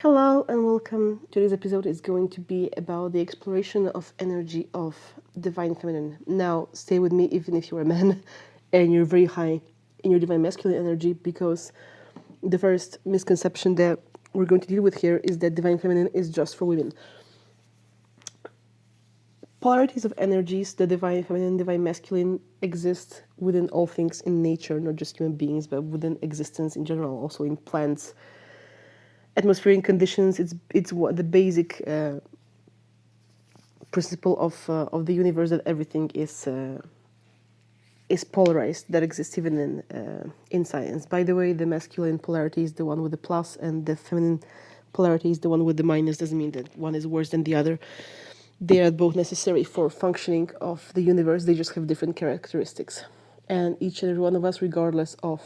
Hello and welcome. Today's episode is going to be about the exploration of energy of divine feminine. Now, stay with me even if you're a man and you're very high in your divine masculine energy, because the first misconception that we're going to deal with here is that divine feminine is just for women. Polarities of energies, the divine feminine, divine masculine, exist within all things in nature, not just human beings, but within existence in general, also in plants, atmospheric conditions. It's what the basic principle of the universe, that everything is polarized, that exists even in science. By the way, the masculine polarity is the one with the plus, and the feminine polarity is the one with the minus. Doesn't mean that one is worse than the other. They are both necessary for functioning of the universe. They just have different characteristics. And each and every one of us, regardless of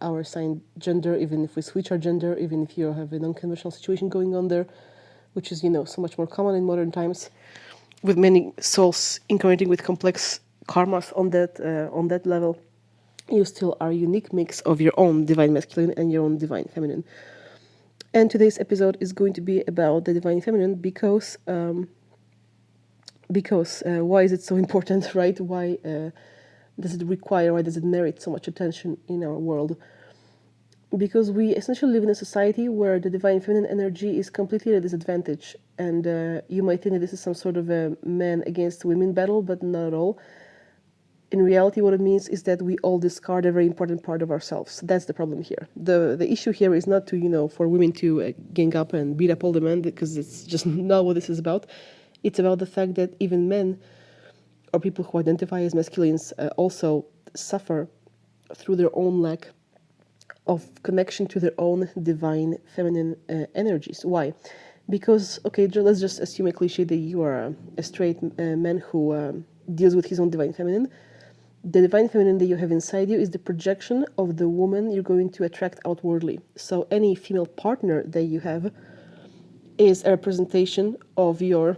our sign gender, even if we switch our gender, even if you have an unconventional situation going on there, which is, so much more common in modern times, with many souls incarnating with complex karmas on that level, you still are a unique mix of your own divine masculine and your own divine feminine. And today's episode is going to be about the divine feminine because why is it so important, right? Why does it merit so much attention in our world? Because we essentially live in a society where the divine feminine energy is completely at a disadvantage. And you might think that this is some sort of a men against women battle, but not at all. In reality, what it means is that we all discard a very important part of ourselves. That's the problem here. The issue here is not to, for women to gang up and beat up all the men, because it's just not what this is about. It's about the fact that even men, or people who identify as masculines, also suffer through their own lack of connection to their own divine feminine energies. Why? Because, okay, let's just assume a cliche that you are a straight man who deals with his own divine feminine. The divine feminine that you have inside you is the projection of the woman you're going to attract outwardly. So any female partner that you have is a representation of your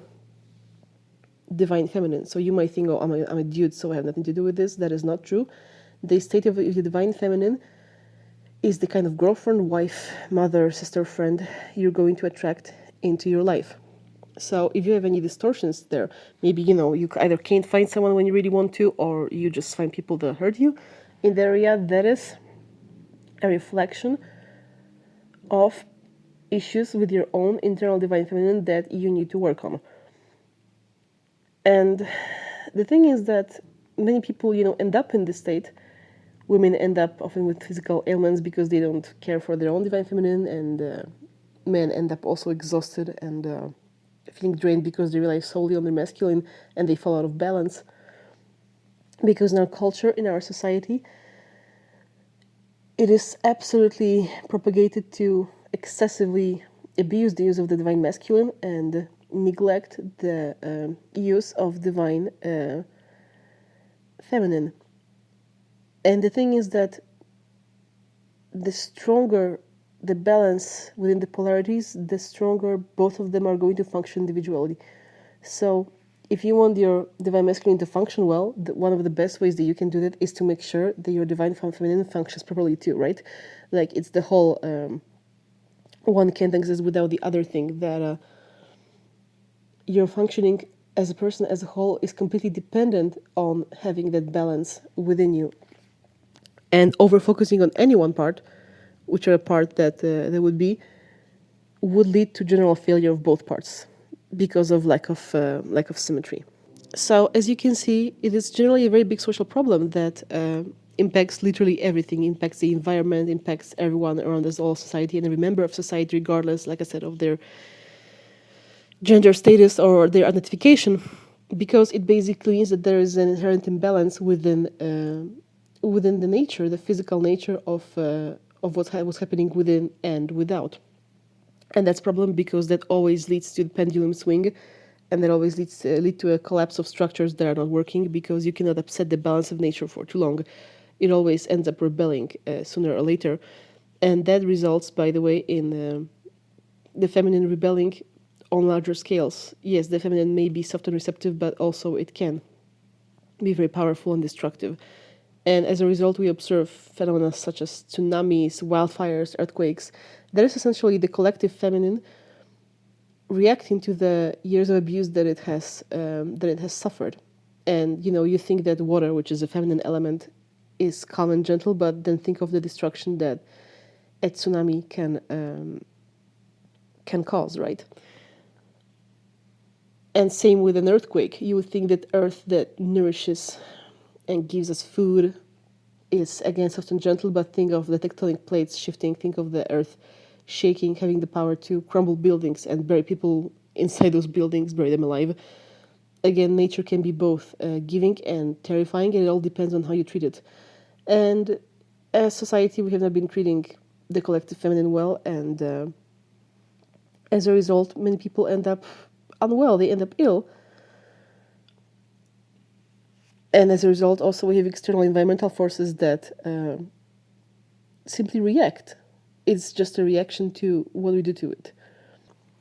divine feminine. So you might think, oh, I'm a dude, so I have nothing to do with this. That is not true. The state of the divine feminine is the kind of girlfriend, wife, mother, sister, friend you're going to attract into your life. So if you have any distortions there, maybe, you either can't find someone when you really want to, or you just find people that hurt you in the area, that is a reflection of issues with your own internal divine feminine that you need to work on. And the thing is that many people, end up in this state. Women end up often with physical ailments because they don't care for their own divine feminine, and men end up also exhausted and feeling drained because they rely solely on their masculine, and they fall out of balance. Because in our culture, in our society, it is absolutely propagated to excessively abuse the use of the divine masculine and neglect the use of divine feminine. And the thing is that the stronger the balance within the polarities, the stronger both of them are going to function individually. So if you want your divine masculine to function well, one of the best ways that you can do that is to make sure that your divine feminine functions properly too, right? Like, it's the whole one can't exist without the other thing, that your functioning as a person as a whole is completely dependent on having that balance within you. And over-focusing on any one part, whichever part that would be, would lead to general failure of both parts because of lack of symmetry. So as you can see, it is generally a very big social problem that impacts literally everything, impacts the environment, impacts everyone around us, all society, and every member of society, regardless, like I said, of their gender status or their identification, because it basically means that there is an inherent imbalance within the nature, the physical nature of what's happening within and without. And that's a problem because that always leads to the pendulum swing, and that always lead to a collapse of structures that are not working, because you cannot upset the balance of nature for too long. It always ends up rebelling sooner or later. And that results, by the way, in the feminine rebelling on larger scales. Yes, the feminine may be soft and receptive, but also it can be very powerful and destructive. And as a result, we observe phenomena such as tsunamis, wildfires, earthquakes, That is essentially the collective feminine reacting to the years of abuse that it has suffered. And you think that water, which is a feminine element, is calm and gentle, but then think of the destruction that a tsunami can cause, right? And same with an earthquake. You would think that earth that nourishes and gives us food is again soft and gentle, but think of the tectonic plates shifting, think of the earth shaking, having the power to crumble buildings and bury people inside those buildings, bury them alive. Again, nature can be both giving and terrifying, and it all depends on how you treat it. And as society, we have not been treating the collective feminine well, and as a result, many people end up unwell, they end up ill. And as a result, also, we have external environmental forces that simply react. It's just a reaction to what we do to it.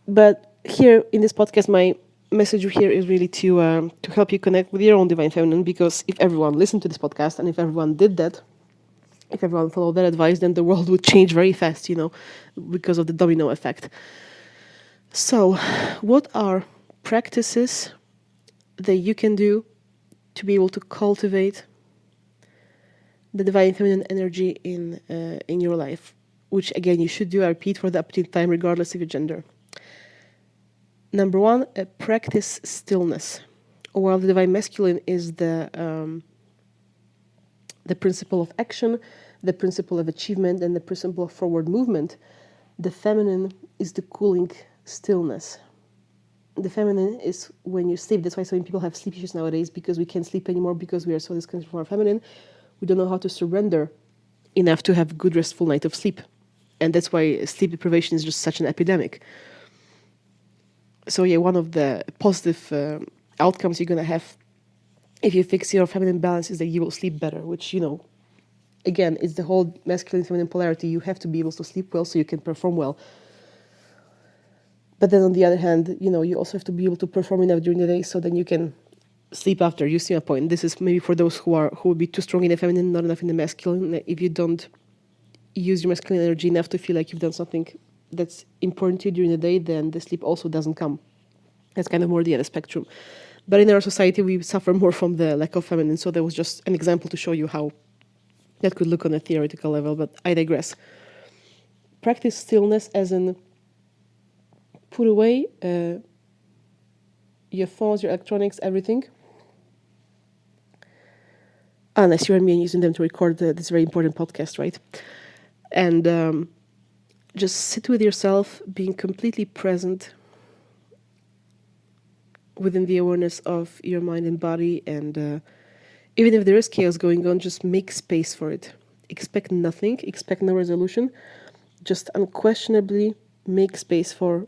But here in this podcast, my message here is really to help you connect with your own divine feminine, because if everyone listened to this podcast and if everyone did that, if everyone followed that advice, then the world would change very fast, because of the domino effect. So, what are practices that you can do to be able to cultivate the divine feminine energy in your life? Which again, you should do, I repeat, for the uptake time, regardless of your gender. Number one, practice stillness. While the divine masculine is the principle of action, the principle of achievement, and the principle of forward movement, the feminine is the cooling stillness. The feminine is when you sleep. That's why so many people have sleep issues nowadays, because we can't sleep anymore because we are so disconnected from our feminine. We don't know how to surrender enough to have a good, restful night of sleep. And that's why sleep deprivation is just such an epidemic. So yeah, one of the positive outcomes you're going to have if you fix your feminine balance is that you will sleep better, which, again, it's the whole masculine feminine polarity. You have to be able to sleep well so you can perform well. But then on the other hand, you also have to be able to perform enough during the day so then you can sleep after. You see my point. This is maybe for those who will be too strong in the feminine, not enough in the masculine. If you don't use your masculine energy enough to feel like you've done something that's important to you during the day, then the sleep also doesn't come. That's kind of more the other spectrum. But in our society, we suffer more from the lack of feminine. So that was just an example to show you how that could look on a theoretical level, but I digress. Practice stillness as in put away your phones, your electronics, everything. Unless you and me and using them to record this very important podcast, right? And just sit with yourself, being completely present within the awareness of your mind and body. And even if there is chaos going on, just make space for it. Expect nothing, expect no resolution. Just unquestionably make space for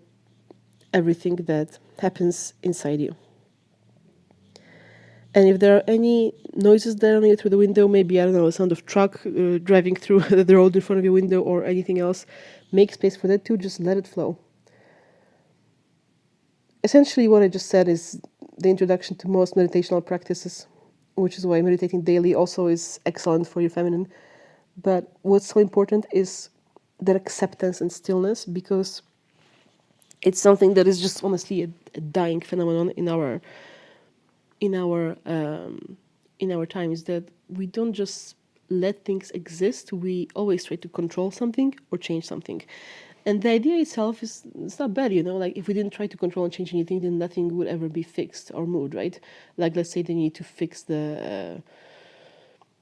everything that happens inside you. And if there are any noises that are through the window, maybe, I don't know, a sound of truck driving through the road in front of your window or anything else, make space for that too, just let it flow. Essentially, what I just said is the introduction to most meditational practices, which is why meditating daily also is excellent for your feminine. But what's so important is that acceptance and stillness, because it's something that is just honestly a dying phenomenon in our times, that we don't just let things exist. We always try to control something or change something. And the idea itself it's not bad, like if we didn't try to control and change anything, then nothing would ever be fixed or moved, right? Like, let's say they need to fix the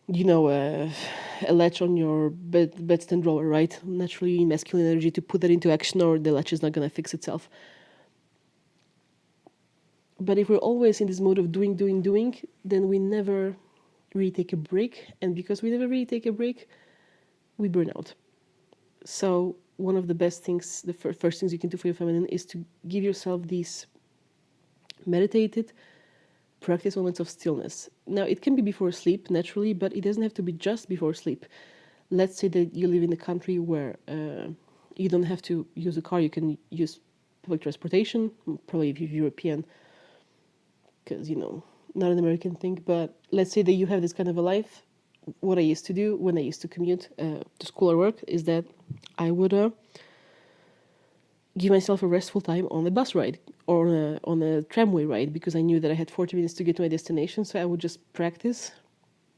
a latch on your bedstand drawer, right? Naturally, you need masculine energy to put that into action, or the latch is not going to fix itself. But if we're always in this mode of doing, then we never really take a break. And because we never really take a break, we burn out. So one of the best things, the first things you can do for your feminine is to give yourself these meditated practice moments of stillness. Now, it can be before sleep, naturally, but it doesn't have to be just before sleep. Let's say that you live in a country where you don't have to use a car, you can use public transportation, probably if you're European, because, not an American thing, but let's say that you have this kind of a life. What I used to do when I used to commute to school or work is that I would give myself a restful time on a bus ride or on a tramway ride, because I knew that I had 40 minutes to get to my destination. So I would just practice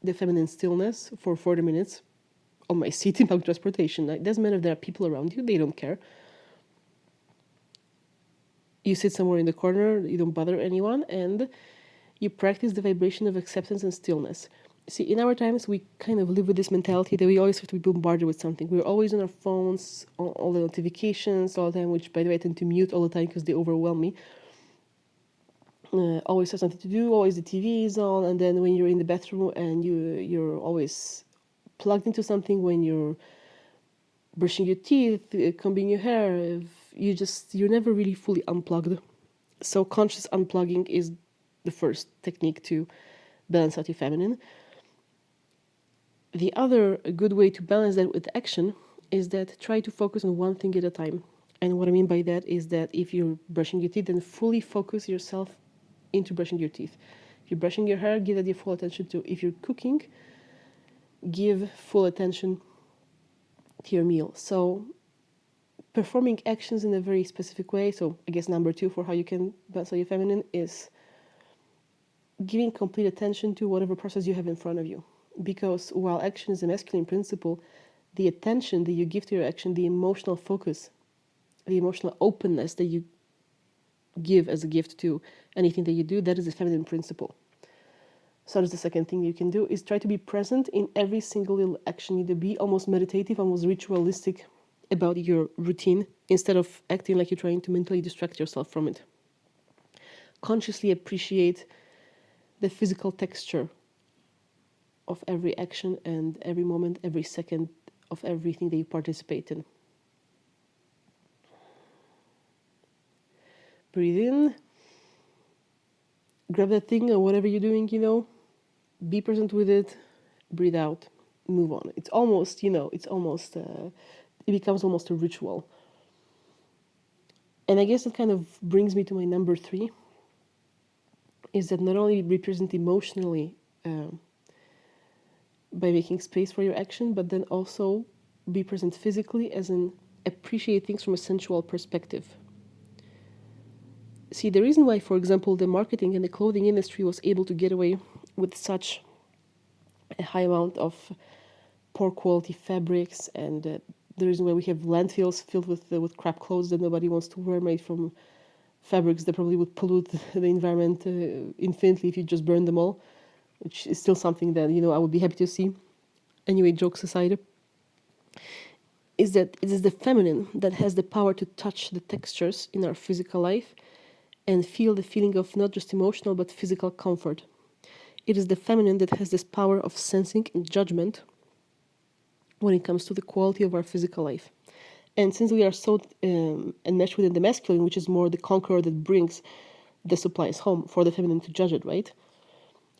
the feminine stillness for 40 minutes on my seat in public transportation. It doesn't matter if there are people around you, they don't care. You sit somewhere in the corner, you don't bother anyone, and you practice the vibration of acceptance and stillness. See, in our times, we kind of live with this mentality that we always have to be bombarded with something. We're always on our phones, all the notifications all the time, which, by the way, I tend to mute all the time because they overwhelm me. Always have something to do, always the TV is on, and then when you're in the bathroom and you're always plugged into something, when you're brushing your teeth, combing your hair, you're never really fully unplugged. So conscious unplugging is the first technique to balance out your feminine. The other good way to balance that with action is that try to focus on one thing at a time. And what I mean by that is that if you're brushing your teeth, then fully focus yourself into brushing your teeth. If you're brushing your hair, give that your full attention to. If you're cooking, give full attention to your meal. So performing actions in a very specific way. So I guess number 2 for how you can balance out your feminine is giving complete attention to whatever process you have in front of you. Because while action is a masculine principle, the attention that you give to your action, the emotional focus, the emotional openness that you give as a gift to anything that you do, that is a feminine principle. So that's the second thing you can do, is try to be present in every single little action. Either be almost meditative, almost ritualistic about your routine, instead of acting like you're trying to mentally distract yourself from it. Consciously appreciate the physical texture of every action and every moment, every second of everything that you participate in. Breathe in, grab that thing or whatever you're doing, be present with it, breathe out, move on. It's almost, it becomes almost a ritual. And I guess it kind of brings me to my number 3, is that not only represent emotionally by making space for your action, but then also be present physically, as in appreciate things from a sensual perspective. See, the reason why, for example, the marketing and the clothing industry was able to get away with such a high amount of poor quality fabrics, and the reason why we have landfills filled with crap clothes that nobody wants to wear, made from fabrics that probably would pollute the environment infinitely if you just burn them all, which is still something that, I would be happy to see. Anyway, jokes aside, is that it is the feminine that has the power to touch the textures in our physical life and feel the feeling of not just emotional but physical comfort. It is the feminine that has this power of sensing and judgment when it comes to the quality of our physical life. And since we are so enmeshed within the masculine, which is more the conqueror that brings the supplies home for the feminine to judge it, right?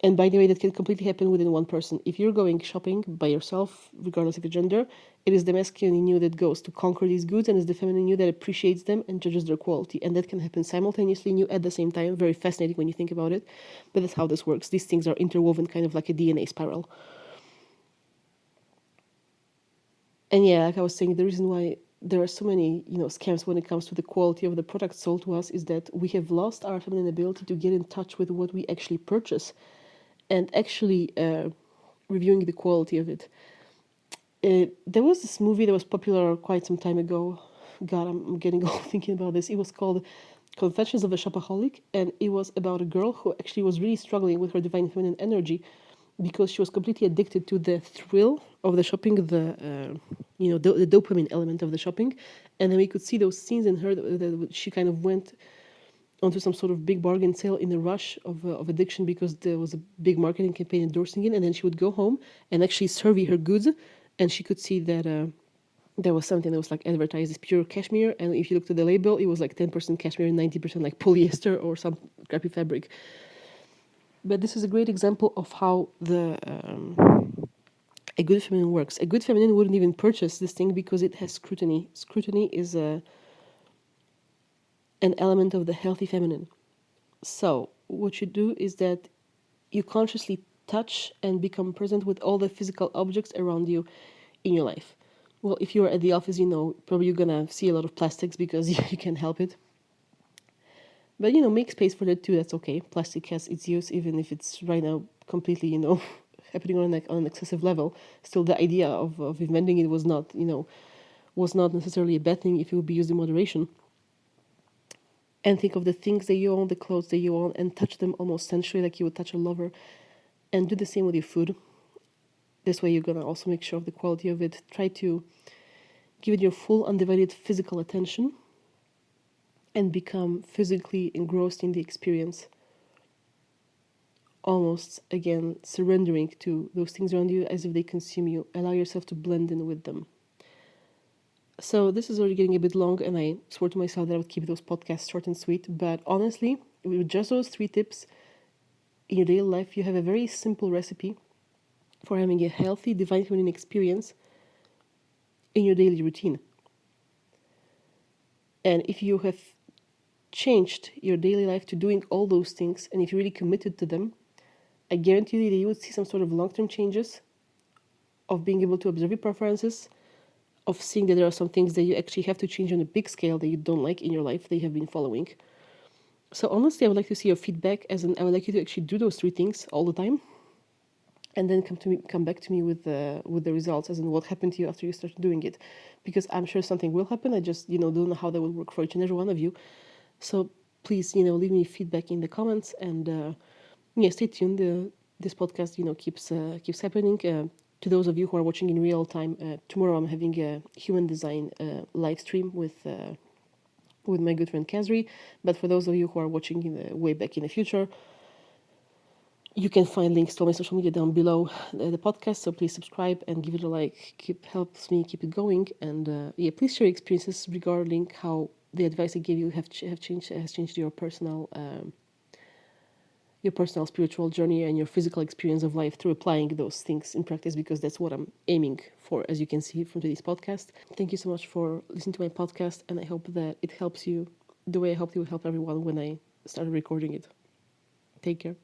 And by the way, that can completely happen within one person. If you're going shopping by yourself, regardless of your gender, it is the masculine in you that goes to conquer these goods, and it's the feminine in you that appreciates them and judges their quality. And that can happen simultaneously in you at the same time. Very fascinating when you think about it. But that's how this works. These things are interwoven kind of like a DNA spiral. And yeah, like I was saying, the reason why there are so many, scams when it comes to the quality of the product sold to us is that we have lost our feminine ability to get in touch with what we actually purchase and actually reviewing the quality of it. There was this movie that was popular quite some time ago. God, I'm getting old thinking about this. It was called Confessions of a Shopaholic, and it was about a girl who actually was really struggling with her divine feminine energy because she was completely addicted to the thrill of the shopping, the dopamine element of the shopping. And then we could see those scenes in her that she kind of went onto some sort of big bargain sale in a rush of addiction because there was a big marketing campaign endorsing it. And then she would go home and actually survey her goods, and she could see that there was something that was like advertised as pure cashmere, and if you looked at the label, it was like 10% cashmere and 90% like polyester or some crappy fabric. But this is a great example of how a good feminine works. A good feminine wouldn't even purchase this thing because it has scrutiny. Scrutiny is an element of the healthy feminine. So what you do is that you consciously touch and become present with all the physical objects around you in your life. Well, if you're at the office, probably you're gonna see a lot of plastics because you can't help it. But make space for that too. That's okay. Plastic has its use, even if it's right now completely happening on an excessive level. Still, the idea of inventing it was not necessarily a bad thing if it would be used in moderation. And think of the things that you own, the clothes that you own, and touch them almost sensually like you would touch a lover. And do the same with your food. This way you're going to also make sure of the quality of it. Try to give it your full undivided physical attention and become physically engrossed in the experience. Almost, again, surrendering to those things around you as if they consume you. Allow yourself to blend in with them. So this is already getting a bit long, and I swore to myself that I would keep those podcasts short and sweet. But honestly, with just those 3 tips in your daily life, you have a very simple recipe for having a healthy divine feminine experience in your daily routine. And if you have changed your daily life to doing all those things, and if you really committed to them, I guarantee you that you would see some sort of long-term changes of being able to observe your preferences, of seeing that there are some things that you actually have to change on a big scale that you don't like in your life that you have been following. So honestly, I would like to see your feedback, as in I would like you to actually do those 3 things all the time, and then come back to me with the results, as in what happened to you after you started doing it, because I'm sure something will happen. I just don't know how that will work for each and every one of you. So please leave me feedback in the comments, and stay tuned. This podcast keeps happening. To those of you who are watching in real time, tomorrow I'm having a human design live stream with my good friend Kazri. But for those of you who are watching way back in the future, you can find links to all my social media down below the podcast. So please subscribe and give it a like. Helps me keep it going. And please share your experiences regarding how the advice I gave you has changed your personal spiritual journey and your physical experience of life through applying those things in practice, because that's what I'm aiming for, as you can see from today's podcast. Thank you so much for listening to my podcast, and I hope that it helps you the way I hoped it would help everyone when I started recording it. Take care.